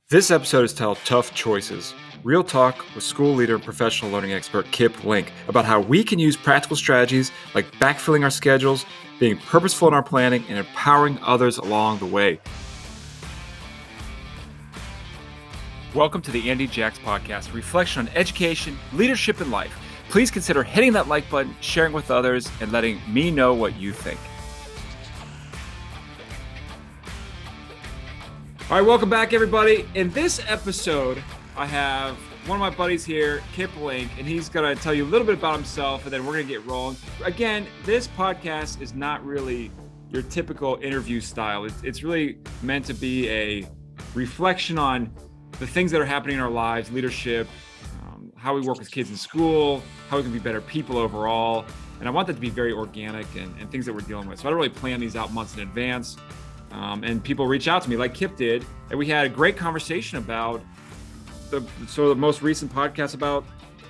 This episode is titled Tough Choices. Real talk with school leader and professional learning expert Kip Link about how we can use practical strategies like backfilling our schedules, being purposeful in our planning, and empowering others along the way. Welcome to the Andy Jacks Podcast, a reflection on education, leadership, and life. Please consider hitting that like button, sharing with others, and letting me know what you think. All right, welcome back, everybody. In this episode, I have one of my buddies here, Kip Link, and he's going to tell you a little bit about himself, and then we're going to get rolling. Again, this podcast is not really your typical interview style. It's really meant to be a reflection on the things that are happening in our lives, leadership, how we work with kids in school, how we can be better people overall. And I want that to be very organic and things that we're dealing with. So I don't really plan these out months in advance. And people reach out to me like Kip did, and we had a great conversation about the most recent podcast about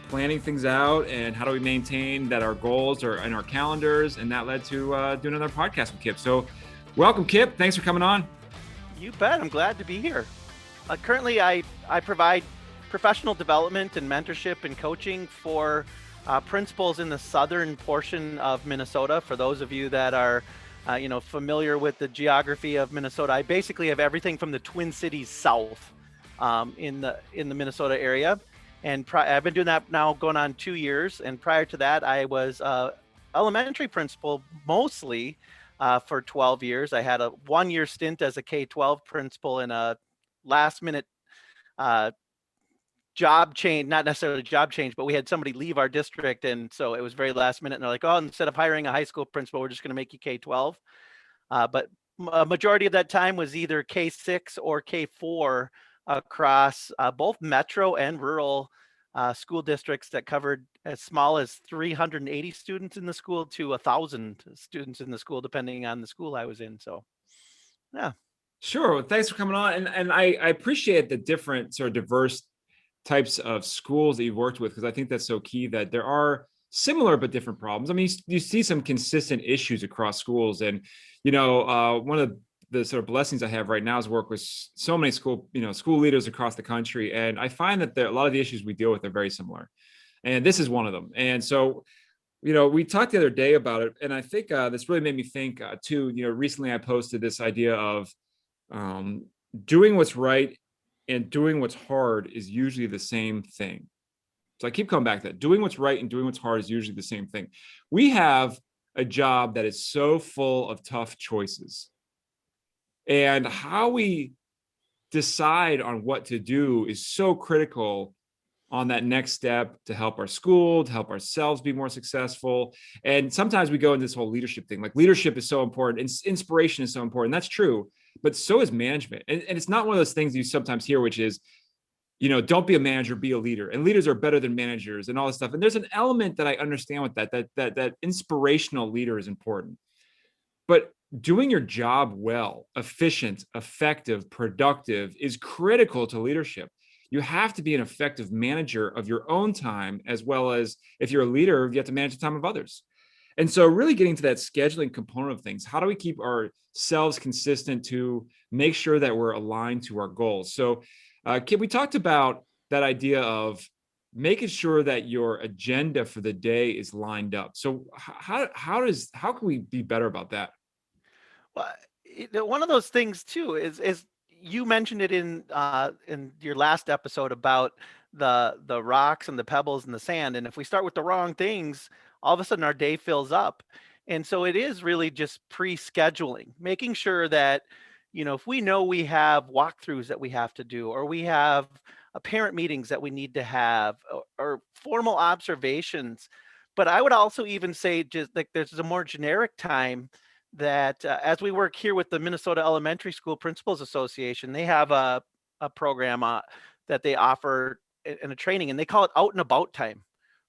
planning things out and how do we maintain that our goals are in our calendars, and that led to doing another podcast with Kip. So welcome, Kip. Thanks for coming on. You bet. I'm glad to be here. Currently, I provide professional development and mentorship and coaching for principals in the southern portion of Minnesota. For those of you that are familiar with the geography of Minnesota, I basically have everything from the Twin Cities south in the Minnesota area. And I've been doing that now going on 2 years. And prior to that, I was elementary principal mostly for 12 years. I had a 1-year stint as a K-12 principal in a last minute job change, not necessarily job change, but we had somebody leave our district. And so it was very last minute. And they're like, oh, instead of hiring a high school principal, we're just going to make you K-12. But a majority of that time was either K-6 or K-4 across both metro and rural school districts that covered as small as 380 students in the school to 1,000 students in the school, depending on the school I was in. So, yeah. Sure. Well, thanks for coming on. And I appreciate the different sort of diverse types of schools that you've worked with, because I think that's so key, that there are similar but different problems. I mean, you see some consistent issues across schools, and one of the sort of blessings I have right now is work with so many school leaders across the country, and I find that a lot of the issues we deal with are very similar, and this is one of them. And so, we talked the other day about it, and I think this really made me think too. Recently I posted this idea of doing what's right and doing what's hard is usually the same thing. So I keep coming back to that. Doing what's right and doing what's hard is usually the same thing. We have a job that is so full of tough choices. And how we decide on what to do is so critical on that next step to help our school, to help ourselves be more successful. And sometimes we go into this whole leadership thing. Like, leadership is so important, and inspiration is so important. That's true, but so is management. And it's not one of those things you sometimes hear, which is, don't be a manager, be a leader. And leaders are better than managers and all this stuff. And there's an element that I understand with that inspirational leader is important. But doing your job well, efficient, effective, productive is critical to leadership. You have to be an effective manager of your own time, as well as, if you're a leader, you have to manage the time of others. And so really getting to that scheduling component of things, how do we keep ourselves consistent to make sure that we're aligned to our goals? So, Kip, we talked about that idea of making sure that your agenda for the day is lined up. So how can we be better about that? Well, one of those things too is you mentioned it in your last episode about the rocks and the pebbles and the sand. And if we start with the wrong things, all of a sudden our day fills up. And so it is really just pre-scheduling, making sure that, if we know we have walkthroughs that we have to do, or we have parent meetings that we need to have, or formal observations. But I would also even say, just like, there's a more generic time that as we work here with the Minnesota Elementary School Principals Association, they have a program that they offer in a training, and they call it out and about time,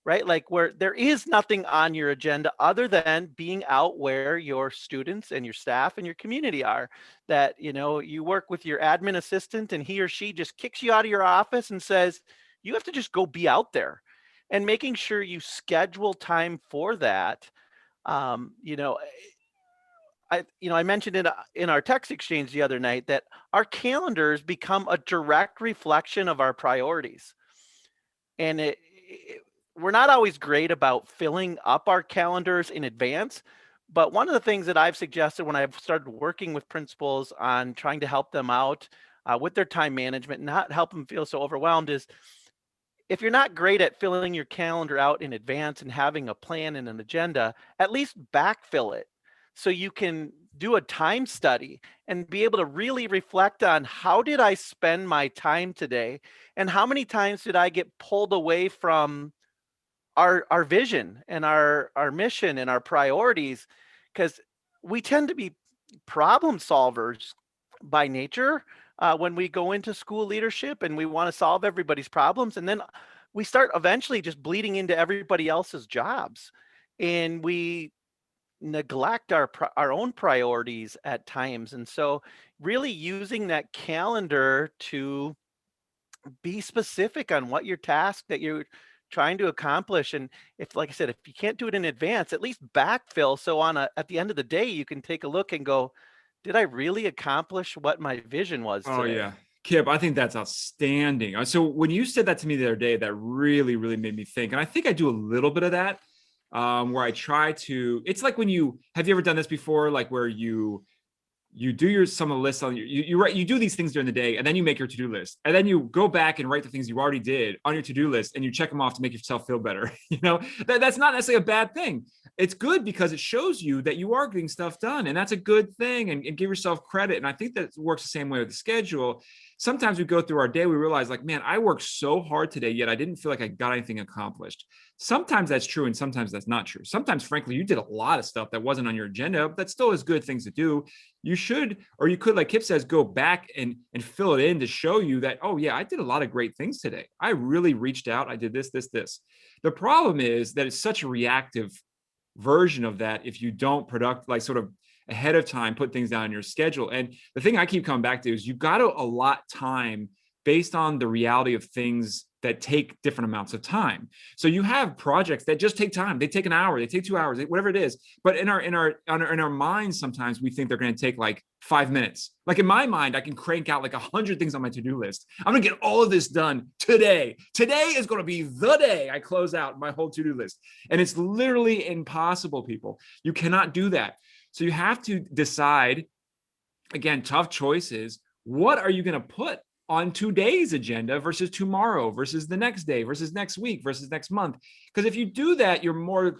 right? Like, where there is nothing on your agenda other than being out where your students and your staff and your community are. That, you work with your admin assistant, and he or she just kicks you out of your office and says, you have to just go be out there. And making sure you schedule time for that. I mentioned in our text exchange the other night that our calendars become a direct reflection of our priorities. And we're not always great about filling up our calendars in advance. But one of the things that I've suggested when I've started working with principals on trying to help them out with their time management, not help them feel so overwhelmed, is if you're not great at filling your calendar out in advance and having a plan and an agenda, at least backfill it so you can do a time study and be able to really reflect on how did I spend my time today and how many times did I get pulled away from our vision and our mission and our priorities, because we tend to be problem solvers by nature when we go into school leadership and we want to solve everybody's problems, and then we start eventually just bleeding into everybody else's jobs, and we neglect our own priorities at times. And so really using that calendar to be specific on what your task that you're trying to accomplish. And if, like I said, if you can't do it in advance, at least backfill. So at the end of the day, you can take a look and go, did I really accomplish what my vision was Oh today? yeah. Kip, I think that's outstanding. So when you said that to me the other day, that really, really made me think. And I think I do a little bit of that, where I try to, it's like when have you ever done this before? Like where you do some of the lists on you write, you do these things during the day, and then you make your to-do list, and then you go back and write the things you already did on your to-do list, and you check them off to make yourself feel better. That's not necessarily a bad thing. It's good because it shows you that you are getting stuff done, and that's a good thing, and give yourself credit. And I think that works the same way with the schedule. Sometimes we go through our day, we realize like, man, I worked so hard today, yet I didn't feel like I got anything accomplished. Sometimes that's true, and sometimes that's not true. Sometimes, frankly, you did a lot of stuff that wasn't on your agenda, but that still is good things to do. You should, or you could, like Kip says, go back and fill it in to show you that, oh yeah, I did a lot of great things today. I really reached out. I did this, this, this. The problem is that it's such a reactive version of that if you don't like sort of ahead of time put things down on your schedule. And the thing I keep coming back to is you got to allot time based on the reality of things that take different amounts of time. So you have projects that just take time. They take an hour, they take 2 hours, whatever it is. But in our minds, sometimes we think they're going to take like 5 minutes. Like in my mind, I can crank out like 100 things on my to-do list. I'm going to get all of this done today. Today is going to be the day I close out my whole to-do list. And it's literally impossible, people. You cannot do that. So you have to decide, again, tough choices. What are you going to put on today's agenda versus tomorrow versus the next day versus next week versus next month? Because if you do that, you're more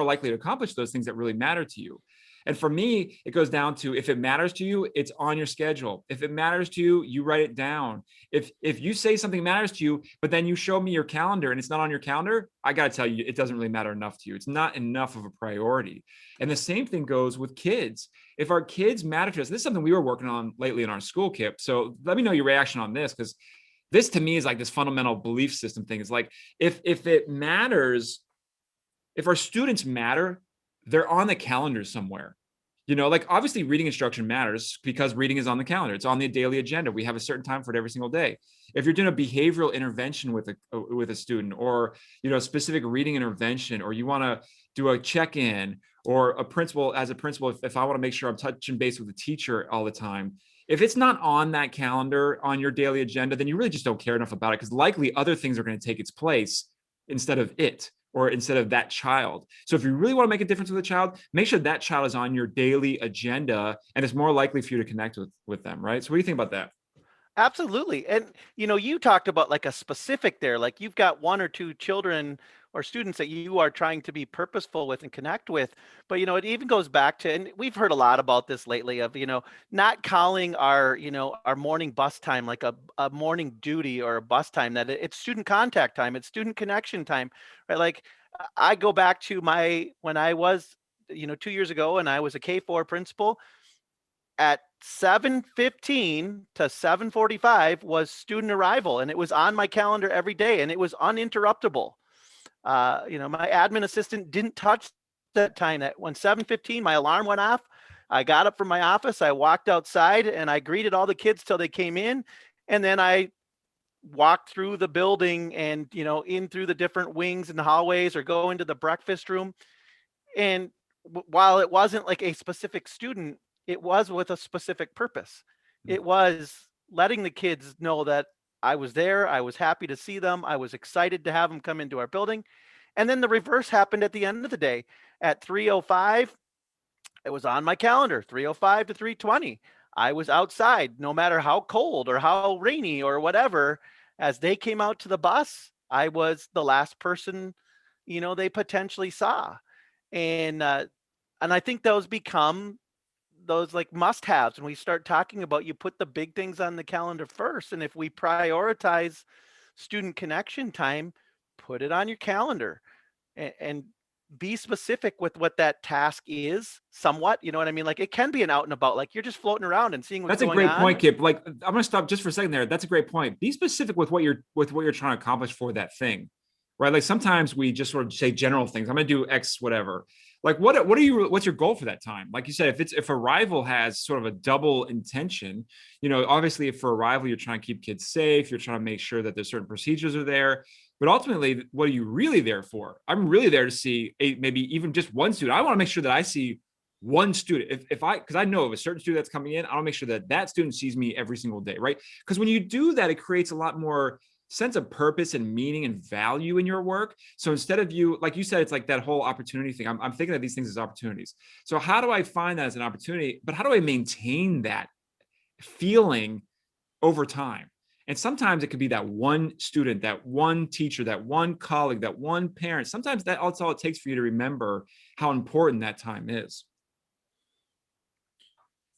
likely to accomplish those things that really matter to you. And for me, it goes down to, if it matters to you, it's on your schedule. If it matters to you, you write it down. If you say something matters to you, but then you show me your calendar and it's not on your calendar, I got to tell you, it doesn't really matter enough to you. It's not enough of a priority. And the same thing goes with kids. If our kids matter to us, this is something we were working on lately in our school, Kip. So let me know your reaction on this, because this to me is like this fundamental belief system thing. It's like, if it matters, if our students matter, they're on the calendar somewhere. Like obviously reading instruction matters because reading is on the calendar. It's on the daily agenda. We have a certain time for it every single day. If you're doing a behavioral intervention with a student, or a specific reading intervention, or you want to do a check-in, or a principal, if I want to make sure I'm touching base with the teacher all the time, if it's not on that calendar on your daily agenda, then you really just don't care enough about it, because likely other things are going to take its place instead of it, or instead of that child. So if you really want to make a difference with a child, make sure that child is on your daily agenda, and it's more likely for you to connect with them, right? So what do you think about that? Absolutely. And you talked about like a specific there, like you've got one or two children or students that you are trying to be purposeful with and connect with. But it even goes back to, and we've heard a lot about this lately, of not calling our morning bus time like a morning duty or a bus time, that it's student contact time, it's student connection time, right? Like I go back to when I was 2 years ago and I was a K4 principal, at 7:15 to 7:45 was student arrival, and it was on my calendar every day, and it was uninterruptible. My admin assistant didn't touch that time. That when 7:15 my alarm went off, I got up from my office, I walked outside, and I greeted all the kids till they came in, and then I walked through the building and in through the different wings and hallways, or go into the breakfast room. And while it wasn't like a specific student, it was with a specific purpose. Mm. It was letting the kids know that I was there, I was happy to see them, I was excited to have them come into our building. And then the reverse happened at the end of the day. At 3:05, it was on my calendar, 3:05 to 3:20. I was outside, no matter how cold or how rainy or whatever. As they came out to the bus, I was the last person, they potentially saw. And and I think those become those like must-haves when we start talking about you put the big things on the calendar first. And if we prioritize student connection time, put it on your calendar and be specific with what that task is somewhat. You know what I mean? Like it can be an out and about, like you're just floating around and seeing what's That's a going great point, on. Kip. Like, I'm gonna stop just for a second there. That's a great point. Be specific with what you're trying to accomplish for that thing, right? Like sometimes we just sort of say general things. I'm gonna do X, whatever. Like, what's your goal for that time? Like you said, if a rival has sort of a double intention, obviously if for a rival you're trying to keep kids safe, you're trying to make sure that there's certain procedures are there. But ultimately, what are you really there for? I'm really there to see maybe even just one student. I want to make sure that I see one student. Because I know of a certain student that's coming in, I want to make sure that that student sees me every single day, right? Because when you do that, it creates a lot more sense of purpose and meaning and value in your work. So instead of you, like you said, it's like that whole opportunity thing. I'm thinking of these things as opportunities. So how do I find that as an opportunity? But how do I maintain that feeling over time? And sometimes it could be that one student, that one teacher, that one colleague, that one parent. Sometimes that's all it takes for you to remember how important that time is.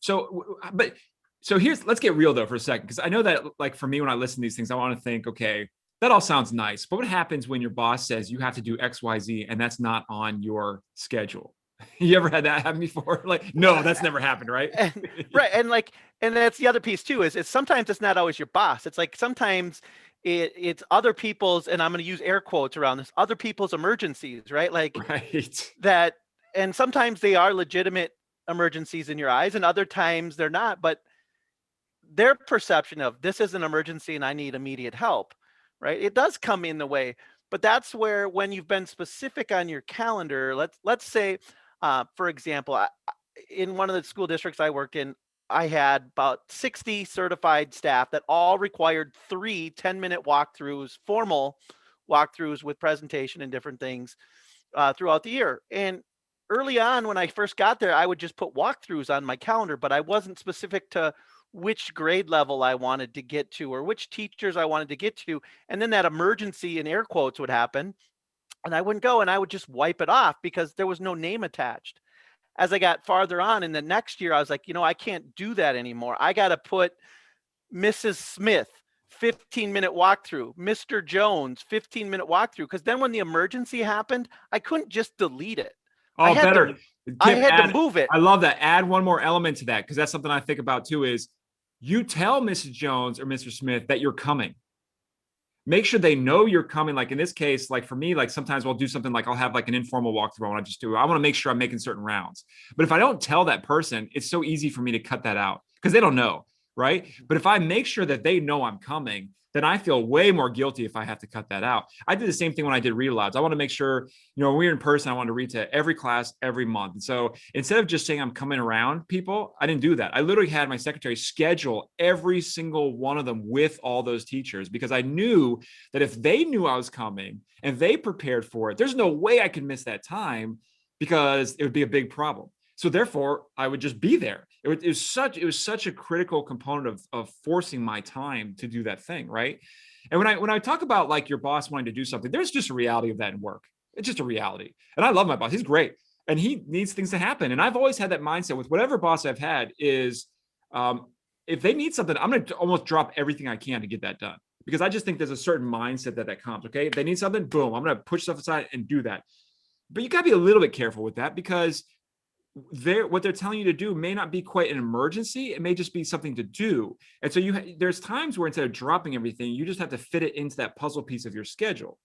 Let's get real though for a second, because I know that like for me, when I listen to these things, I want to think, okay, that all sounds nice, but what happens when your boss says you have to do X, Y, Z, and that's not on your schedule? You ever had that happen before? Like, no, that's never happened, right? And, right. And that's the other piece too, is sometimes it's not always your boss. It's like sometimes it's other people's, and I'm going to use air quotes around this, other people's emergencies, right? Like Right. that. And sometimes they are legitimate emergencies in your eyes, and other times they're not. But their perception of this is an emergency and I need immediate help, right? It does come in the way, but that's where when you've been specific on your calendar, let's say, for example, in one of the school districts I worked in, I had about 60 certified staff that all required 3 10-minute walkthroughs, formal walkthroughs with presentation and different things throughout the year. And early on, when I first got there, I would just put walkthroughs on my calendar, but I wasn't specific to which grade level I wanted to get to or which teachers I wanted to get to. And then that emergency in air quotes would happen and I wouldn't go and I would just wipe it off because there was no name attached. As I got farther on in the next year, I was like, I can't do that anymore. I got to put Mrs. Smith, 15-minute walkthrough, Mr. Jones, 15-minute walkthrough. Because then when the emergency happened, I couldn't just delete it. Oh, better. I Kip, had to move it. I love that. Add one more element to that, because that's something I think about too, is you tell Mrs. Jones or Mr. Smith that you're coming. Make sure they know you're coming. Like in this case, like for me, like sometimes we'll do something like I'll have like an informal walkthrough. I want to make sure I'm making certain rounds. But if I don't tell that person, it's so easy for me to cut that out because they don't know, right? But if I make sure that they know I'm coming, then I feel way more guilty if I have to cut that out. I did the same thing when I did read alouds. I want to make sure, when we're in person, I want to read to every class every month. And so instead of just saying I'm coming around people, I didn't do that. I literally had my secretary schedule every single one of them with all those teachers, because I knew that if they knew I was coming and they prepared for it, there's no way I could miss that time because it would be a big problem. So therefore, I would just be there. It was such a critical component of forcing my time to do that thing, right? And when I talk about like your boss wanting to do something, there's just a reality of that in work. It's just a reality. And I love my boss. He's great, and he needs things to happen. And I've always had that mindset with whatever boss I've had is, if they need something, I'm going to almost drop everything I can to get that done, because I just think there's a certain mindset that comes. Okay, if they need something, boom, I'm going to push stuff aside and do that. But you got to be a little bit careful with that, because what they're telling you to do may not be quite an emergency. It may just be something to do. And so there's times where instead of dropping everything, you just have to fit it into that puzzle piece of your schedule.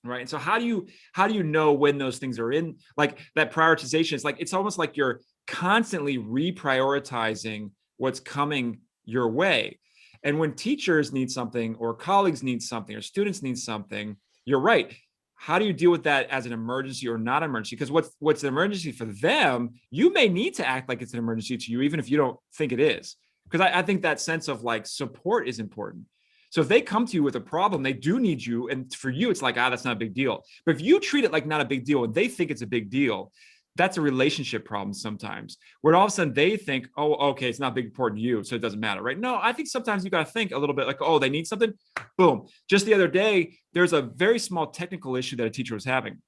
Right. And so how do you know when those things are in, like that prioritization? It's like, it's almost like you're constantly reprioritizing what's coming your way. And when teachers need something or colleagues need something or students need something, you're right. how do you deal with that as an emergency or not emergency? Because what's an emergency for them, you may need to act like it's an emergency to you, even if you don't think it is. Because I think that sense of like support is important. So if they come to you with a problem, they do need you. And for you, it's like, that's not a big deal. But if you treat it like not a big deal and they think it's a big deal, that's a relationship problem sometimes, where all of a sudden they think, oh, okay, it's not big important to you, so it doesn't matter, right? No, I think sometimes you got to think a little bit like, oh, they need something. Boom. Just the other day, there's a very small technical issue that a teacher was having.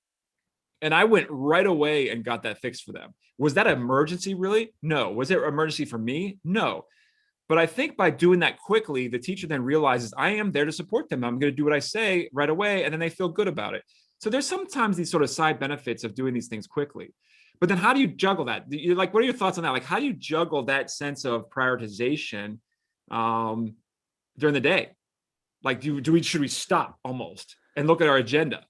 And I went right away and got that fixed for them. Was that an emergency, really? No. Was it an emergency for me? No. But I think by doing that quickly, the teacher then realizes I am there to support them. I'm going to do what I say right away, and then they feel good about it. So there's sometimes these sort of side benefits of doing these things quickly. But then how do you juggle that? You're like, what are your thoughts on that? Like, how do you juggle that sense of prioritization during the day? Like, should we stop almost and look at our agenda?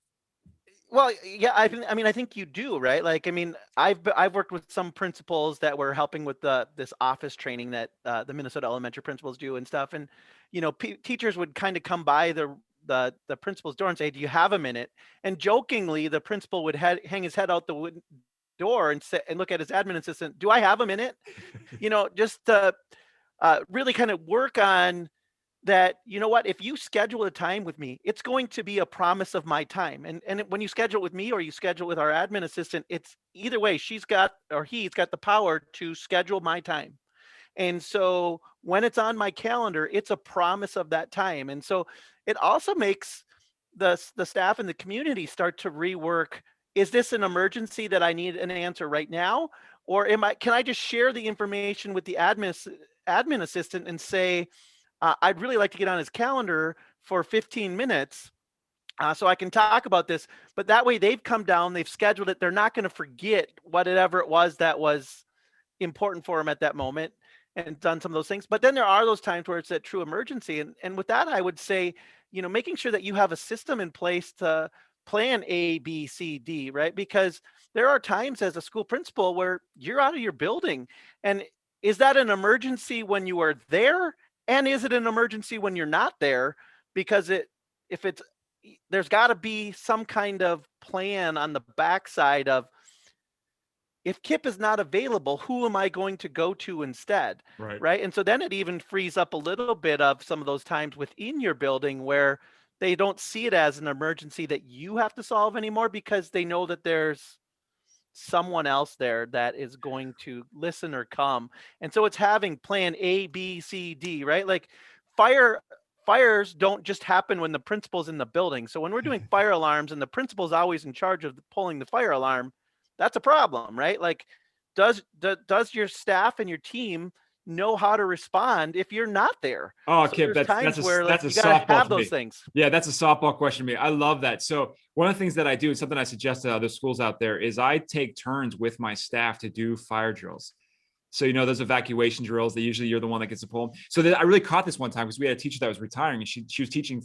Well, yeah, I mean, I think you do, right? Like, I mean, I've worked with some principals that were helping with this office training that the Minnesota elementary principals do and stuff. And, you know, teachers would kind of come by the principal's door and say, "Do you have a minute?" And jokingly, the principal would hang his head out the door and say, and look at his admin assistant, "Do I have a minute?" You know, just to really kind of work on that. You know what, if you schedule a time with me, it's going to be a promise of my time. And when you schedule with me or you schedule with our admin assistant, it's either way, he's got the power to schedule my time. And so when it's on my calendar, it's a promise of that time. And so it also makes the staff and the community start to rework, is this an emergency that I need an answer right now? Or can I just share the information with the admin assistant and say, I'd really like to get on his calendar for 15 minutes so I can talk about this. But that way they've come down, they've scheduled it. They're not going to forget whatever it was that was important for him at that moment and done some of those things. But then there are those times where it's that true emergency. And with that, I would say, you know, making sure that you have a system in place to plan A, B, C, D, right? Because there are times as a school principal where you're out of your building. And is that an emergency when you are there? And is it an emergency when you're not there? Because there's got to be some kind of plan on the backside of, if Kip is not available, who am I going to go to instead? Right. And so then it even frees up a little bit of some of those times within your building where they don't see it as an emergency that you have to solve anymore, because they know that there's someone else there that is going to listen or come. And so it's having plan A, B, C, D, right? Like fires don't just happen when the principal's in the building. So when we're doing fire alarms and the principal's always in charge of pulling the fire alarm, that's a problem, right? Like, does your staff and your team know how to respond if you're not there? Oh, So Kip, there's times where like, that's a you gotta softball have to those me. things. Yeah, that's a softball question to me. I love that. So one of the things that I do, and something I suggest to other schools out there, is I take turns with my staff to do fire drills. So, you know, those evacuation drills, usually you're the one that gets to pull them. So I really caught this one time because we had a teacher that was retiring, and she was teaching,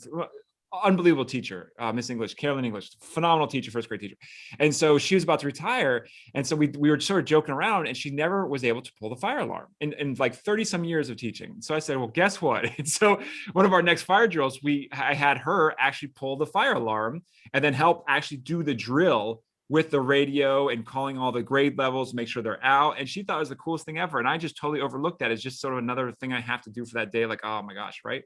unbelievable teacher, Miss English, Carolyn English, phenomenal teacher, first grade teacher. And so she was about to retire. And so we were sort of joking around, and she never was able to pull the fire alarm in like 30 some years of teaching. So I said, well, guess what? And so one of our next fire drills, I had her actually pull the fire alarm and then help actually do the drill with the radio and calling all the grade levels, make sure they're out. And she thought it was the coolest thing ever. And I just totally overlooked that as just sort of another thing I have to do for that day. Like, oh my gosh, right?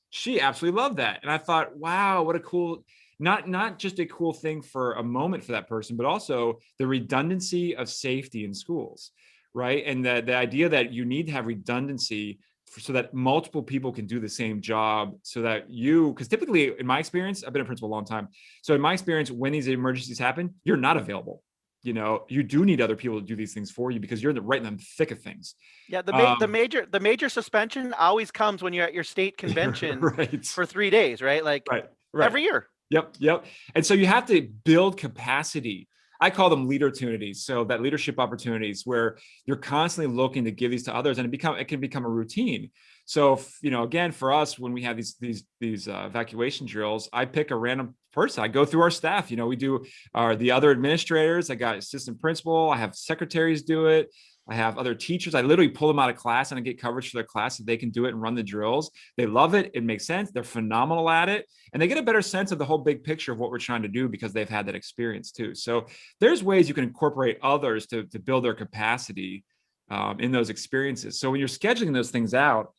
She absolutely loved that. And I thought, wow, what a cool, not just a cool thing for a moment for that person, but also the redundancy of safety in schools, right? And the idea that you need to have redundancy so that multiple people can do the same job, so that because typically in my experience, I've been a principal a long time. So in my experience, when these emergencies happen, you're not available. You know, you do need other people to do these things for you because you're right in the thick of things. Yeah, the major suspension always comes when you're at your state convention right. for 3 days, right? Like right. every year. Yep. And so you have to build capacity. I call them leader opportunities. So that leadership opportunities where you're constantly looking to give these to others, and it can become a routine. So, again, for us, when we have these evacuation drills, I pick a random person. I go through our staff. We do the other administrators. I got assistant principal. I have secretaries do it. I have other teachers. I literally pull them out of class and I get coverage for their class so they can do it and run the drills. They love it. It makes sense. They're phenomenal at it. And they get a better sense of the whole big picture of what we're trying to do because they've had that experience too. So there's ways you can incorporate others to build their capacity in those experiences. So when you're scheduling those things out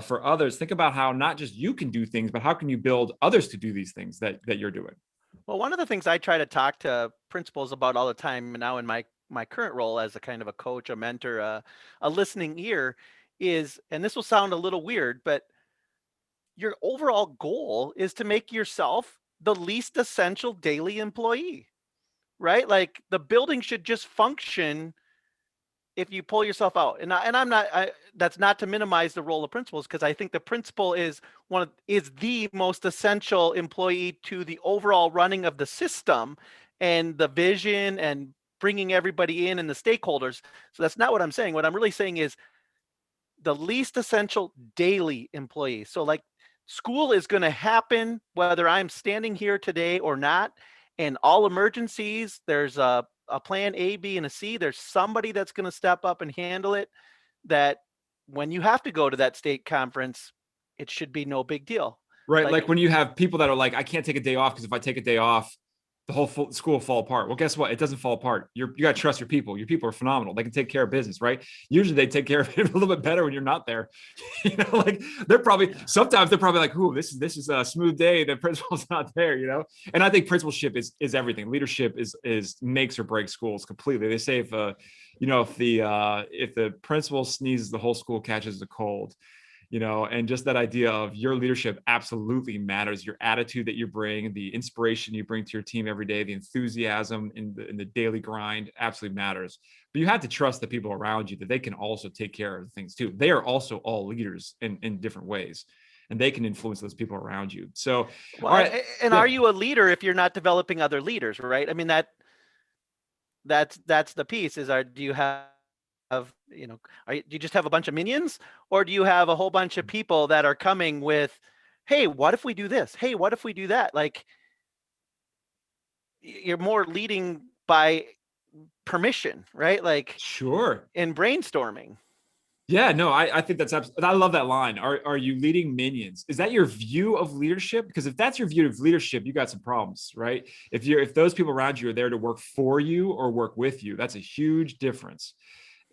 for others, think about how not just you can do things, but how can you build others to do these things that you're doing? Well, one of the things I try to talk to principals about all the time now in my current role as a kind of a coach, a mentor, a listening ear is, and this will sound a little weird, but your overall goal is to make yourself the least essential daily employee, right? Like the building should just function if you pull yourself out. I'm not, that's not to minimize the role of principals, because I think the principal is the most essential employee to the overall running of the system and the vision and bringing everybody in and the stakeholders. So that's not what I'm saying. What I'm really saying is the least essential daily employee. So like school is going to happen whether I'm standing here today or not. And all emergencies, there's a plan A, B, and a C. There's somebody that's going to step up and handle it. That when you have to go to that state conference, it should be no big deal. Right. Like when you have people that are like, I can't take a day off because if I take a day off, the whole school will fall apart. Well, guess what? It doesn't fall apart. You got to trust your people. Your people are phenomenal. They can take care of business, right? Usually they take care of it a little bit better when you're not there. Like sometimes they're probably like, "Ooh, this is a smooth day. The principal's not there," And I think principalship is everything. Leadership is makes or breaks schools completely. They say if the principal sneezes, the whole school catches the cold. And just that idea of your leadership absolutely matters. Your attitude that you bring, the inspiration you bring to your team every day, the enthusiasm in the daily grind absolutely matters. But you have to trust the people around you that they can also take care of things too. They are also all leaders in different ways, and they can influence those people around you. So, well, all right. And are you a leader if you're not developing other leaders, right? I mean, that's the piece do you have, do you just have a bunch of minions, or do you have a whole bunch of people that are coming with, hey, what if we do this? Hey, what if we do that? Like you're more leading by permission, right? Like sure. In brainstorming. Yeah, no, I think that's I love that line. Are you leading minions? Is that your view of leadership? Because if that's your view of leadership, you got some problems, right? If those people around you are there to work for you or work with you, that's a huge difference.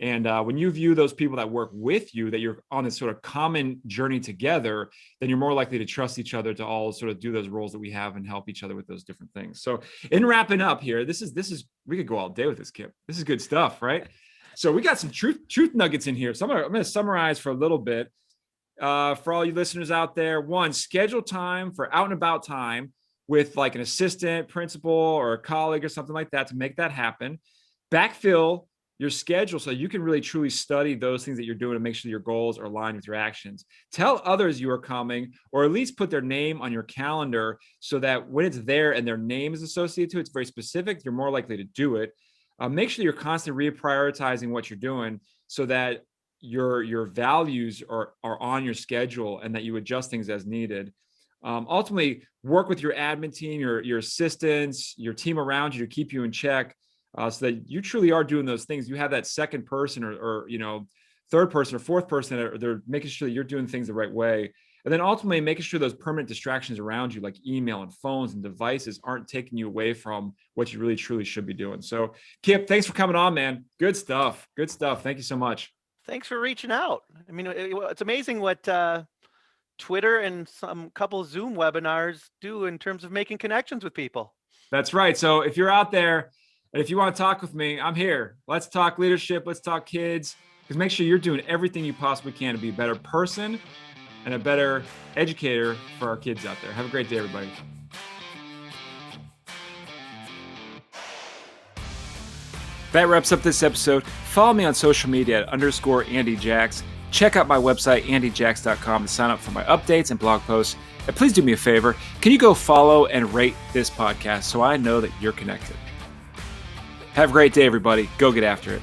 And when you view those people that work with you, that you're on this sort of common journey together, then you're more likely to trust each other to all sort of do those roles that we have and help each other with those different things. So in wrapping up here, this is we could go all day with this, Kip. This is good stuff, right? So we got some truth nuggets in here. So I'm going to summarize for a little bit for all you listeners out there. One, schedule time for out and about time with like an assistant, principal, or a colleague or something like that to make that happen. Backfill your schedule so you can really truly study those things that you're doing to make sure your goals are aligned with your actions. Tell others you are coming, or at least put their name on your calendar so that when it's there and their name is associated to it, it's very specific, you're more likely to do it. Make sure you're constantly reprioritizing what you're doing so that your values are on your schedule and that you adjust things as needed. Ultimately, work with your admin team, your assistants, your team around you to keep you in check. So that you truly are doing those things. You have that second person or third person or fourth person, they're making sure that you're doing things the right way. And then ultimately making sure those permanent distractions around you, like email and phones and devices, aren't taking you away from what you really truly should be doing. So Kip, thanks for coming on, man. Good stuff. Good stuff. Thank you so much. Thanks for reaching out. I mean, it's amazing what Twitter and some couple Zoom webinars do in terms of making connections with people. That's right. So if you're out there, and if you want to talk with me, I'm here. Let's talk leadership. Let's talk kids. Because make sure you're doing everything you possibly can to be a better person and a better educator for our kids out there. Have a great day, everybody. That wraps up this episode. Follow me on social media at _AndyJax. Check out my website, andyjax.com, to sign up for my updates and blog posts. And please do me a favor. Can you go follow and rate this podcast so I know that you're connected? Have a great day, everybody. Go get after it.